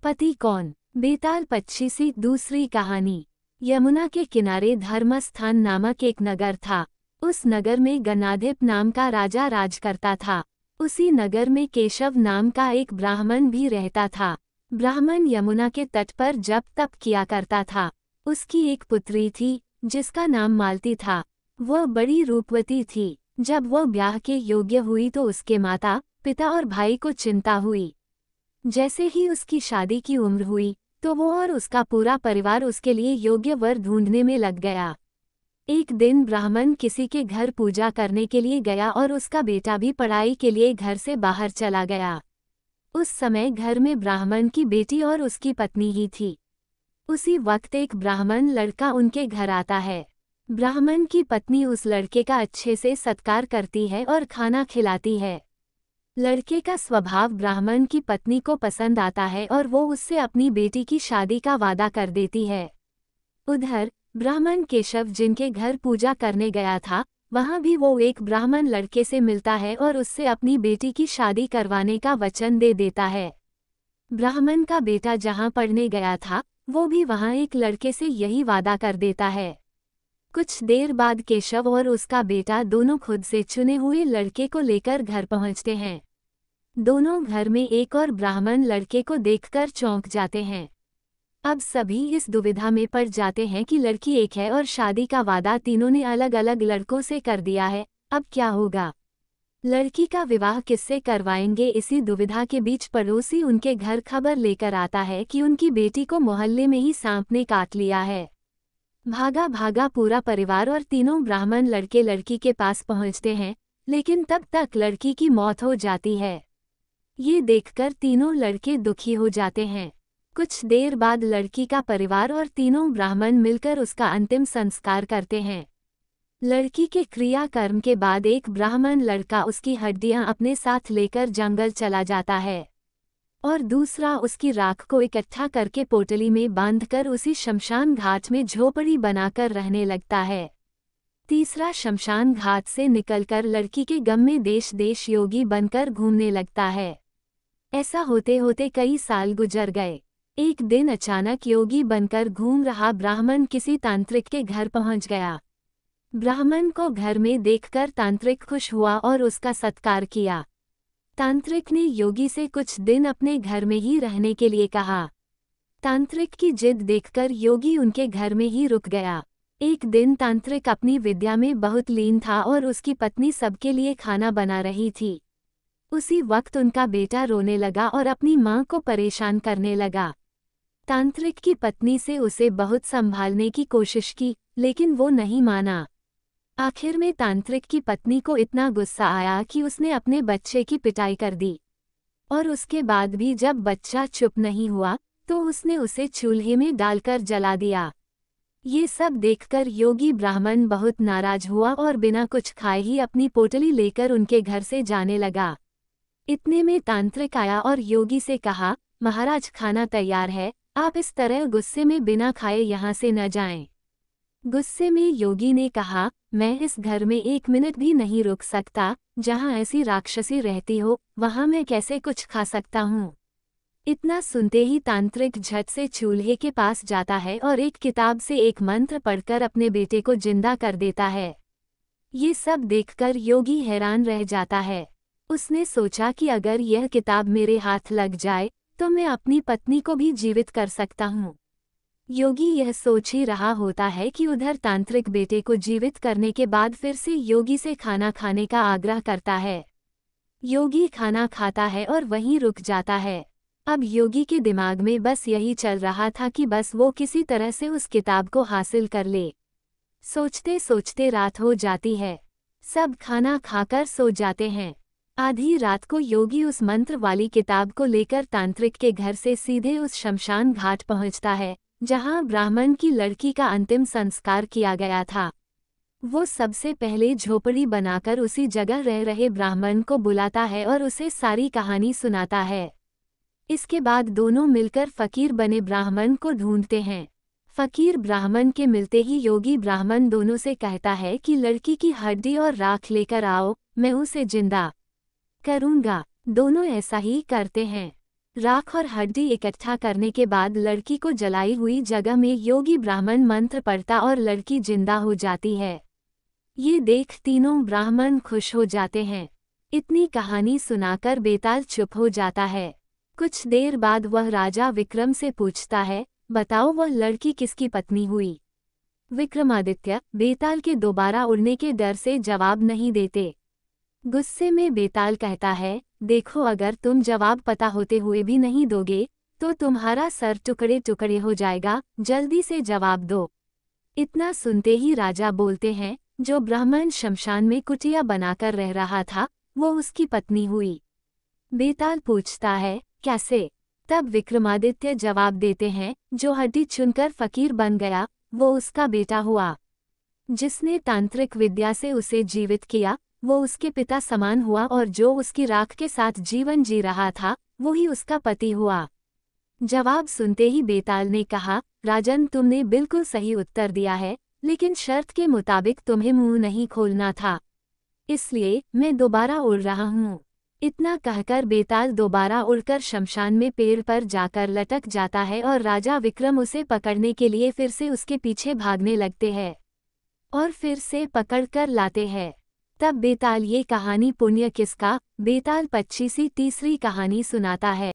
पति कौन? बेताल पच्चीसी। दूसरी कहानी। यमुना के किनारे धर्मस्थान नामक एक नगर था। उस नगर में गणाधिप नाम का राजा राज करता था। उसी नगर में केशव नाम का एक ब्राह्मण भी रहता था। ब्राह्मण यमुना के तट पर जप तप किया करता था। उसकी एक पुत्री थी जिसका नाम मालती था। वह बड़ी रूपवती थी। जब वह ब्याह के योग्य हुई तो उसके माता पिता और भाई को चिंता हुई। जैसे ही उसकी शादी की उम्र हुई तो वो और उसका पूरा परिवार उसके लिए योग्य वर ढूंढने में लग गया। एक दिन ब्राह्मण किसी के घर पूजा करने के लिए गया और उसका बेटा भी पढ़ाई के लिए घर से बाहर चला गया। उस समय घर में ब्राह्मण की बेटी और उसकी पत्नी ही थी। उसी वक्त एक ब्राह्मण लड़का उनके घर आता है। ब्राह्मण की पत्नी उस लड़के का अच्छे से सत्कार करती है और खाना खिलाती है। लड़के का स्वभाव ब्राह्मण की पत्नी को पसंद आता है और वो उससे अपनी बेटी की शादी का वादा कर देती है। उधर ब्राह्मण केशव जिनके घर पूजा करने गया था, वहां भी वो एक ब्राह्मण लड़के से मिलता है और उससे अपनी बेटी की शादी करवाने का वचन दे देता है। ब्राह्मण का बेटा जहां पढ़ने गया था वो भी वहां एक लड़के से यही वादा कर देता है। कुछ देर बाद केशव और उसका बेटा दोनों खुद से चुने हुए लड़के को लेकर घर पहुंचते हैं। दोनों घर में एक और ब्राह्मण लड़के को देखकर चौंक जाते हैं। अब सभी इस दुविधा में पड़ जाते हैं कि लड़की एक है और शादी का वादा तीनों ने अलग अलग लड़कों से कर दिया है। अब क्या होगा? लड़की का विवाह किससे करवाएंगे? इसी दुविधा के बीच पड़ोसी उनके घर खबर लेकर आता है कि उनकी बेटी को मोहल्ले में ही सांप ने काट लिया है। भागा भागा पूरा परिवार और तीनों ब्राह्मण लड़के लड़की के पास पहुंचते हैं, लेकिन तब तक लड़की की मौत हो जाती है। ये देखकर तीनों लड़के दुखी हो जाते हैं। कुछ देर बाद लड़की का परिवार और तीनों ब्राह्मण मिलकर उसका अंतिम संस्कार करते हैं। लड़की के क्रियाकर्म के बाद एक ब्राह्मण लड़का उसकी हड्डियां अपने साथ लेकर जंगल चला जाता है और दूसरा उसकी राख को इकट्ठा करके पोटली में बांधकर उसी शमशान घाट में झोपड़ी बनाकर रहने लगता है। तीसरा शमशान घाट से निकलकर लड़की के गम में देश देश योगी बनकर घूमने लगता है। ऐसा होते होते कई साल गुजर गए। एक दिन अचानक योगी बनकर घूम रहा ब्राह्मण किसी तांत्रिक के घर पहुंच गया। ब्राह्मण को घर में देखकर तांत्रिक खुश हुआ और उसका सत्कार किया। तांत्रिक ने योगी से कुछ दिन अपने घर में ही रहने के लिए कहा। तांत्रिक की जिद देखकर योगी उनके घर में ही रुक गया। एक दिन तांत्रिक अपनी विद्या में बहुत लीन था और उसकी पत्नी सबके लिए खाना बना रही थी। उसी वक्त उनका बेटा रोने लगा और अपनी मां को परेशान करने लगा। तांत्रिक की पत्नी से उसे बहुत संभालने की कोशिश की, लेकिन वो नहीं माना। आखिर में तांत्रिक की पत्नी को इतना गुस्सा आया कि उसने अपने बच्चे की पिटाई कर दी और उसके बाद भी जब बच्चा चुप नहीं हुआ तो उसने उसे चूल्हे में डालकर जला दिया। ये सब देखकर योगी ब्राह्मण बहुत नाराज हुआ और बिना कुछ खाए ही अपनी पोटली लेकर उनके घर से जाने लगा। इतने में तांत्रिक आया और योगी से कहा, महाराज खाना तैयार है, आप इस तरह गुस्से में बिना खाए यहाँ से न जाएं। गुस्से में योगी ने कहा, मैं इस घर में एक मिनट भी नहीं रुक सकता। जहाँ ऐसी राक्षसी रहती हो वहाँ मैं कैसे कुछ खा सकता हूँ? इतना सुनते ही तांत्रिक झट से चूल्हे के पास जाता है और एक किताब से एक मंत्र पढ़कर अपने बेटे को जिंदा कर देता है। ये सब देखकर योगी हैरान रह जाता है। उसने सोचा कि अगर यह किताब मेरे हाथ लग जाए तो मैं अपनी पत्नी को भी जीवित कर सकता हूँ। योगी यह सोच ही रहा होता है कि उधर तांत्रिक बेटे को जीवित करने के बाद फिर से योगी से खाना खाने का आग्रह करता है। योगी खाना खाता है और वहीं रुक जाता है। अब योगी के दिमाग में बस यही चल रहा था कि बस वो किसी तरह से उस किताब को हासिल कर ले। सोचते सोचते रात हो जाती है। सब खाना खाकर सो जाते हैं। आधी रात को योगी उस मंत्र वाली किताब को लेकर तांत्रिक के घर से सीधे उस शमशान घाट पहुंचता है जहां ब्राह्मण की लड़की का अंतिम संस्कार किया गया था। वो सबसे पहले झोपड़ी बनाकर उसी जगह रह रहे ब्राह्मण को बुलाता है और उसे सारी कहानी सुनाता है। इसके बाद दोनों मिलकर फकीर बने ब्राह्मण को ढूंढते हैं। फकीर ब्राह्मण के मिलते ही योगी ब्राह्मण दोनों से कहता है कि लड़की की हड्डी और राख लेकर आओ, मैं उसे जिंदा करूंगा। दोनों ऐसा ही करते हैं। राख और हड्डी इकट्ठा करने के बाद लड़की को जलाई हुई जगह में योगी ब्राह्मण मंत्र पढ़ता और लड़की जिंदा हो जाती है। ये देख तीनों ब्राह्मण खुश हो जाते हैं। इतनी कहानी सुनाकर बेताल चुप हो जाता है। कुछ देर बाद वह राजा विक्रम से पूछता है, बताओ वह लड़की किसकी पत्नी हुई? विक्रमादित्य बेताल के दोबारा उड़ने के डर से जवाब नहीं देते। गुस्से में बेताल कहता है, देखो अगर तुम जवाब पता होते हुए भी नहीं दोगे तो तुम्हारा सर टुकड़े टुकड़े हो जाएगा, जल्दी से जवाब दो। इतना सुनते ही राजा बोलते हैं, जो ब्राह्मण शमशान में कुटिया बनाकर रह रहा था वो उसकी पत्नी हुई। बेताल पूछता है, कैसे? तब विक्रमादित्य जवाब देते हैं, जो हड्डी चुनकर फकीर बन गया वो उसका बेटा हुआ। जिसने तांत्रिक विद्या से उसे जीवित किया वो उसके पिता समान हुआ और जो उसकी राख के साथ जीवन जी रहा था वो ही उसका पति हुआ। जवाब सुनते ही बेताल ने कहा, राजन तुमने बिल्कुल सही उत्तर दिया है, लेकिन शर्त के मुताबिक तुम्हें मुंह नहीं खोलना था, इसलिए मैं दोबारा उड़ रहा हूँ। इतना कहकर बेताल दोबारा उड़कर शमशान में पेड़ पर जाकर लटक जाता है और राजा विक्रम उसे पकड़ने के लिए फिर से उसके पीछे भागने लगते हैं और फिर से पकड़कर लाते हैं। तब बेताल ये कहानी पुण्य किसका बेताल 25वीं तीसरी कहानी सुनाता है।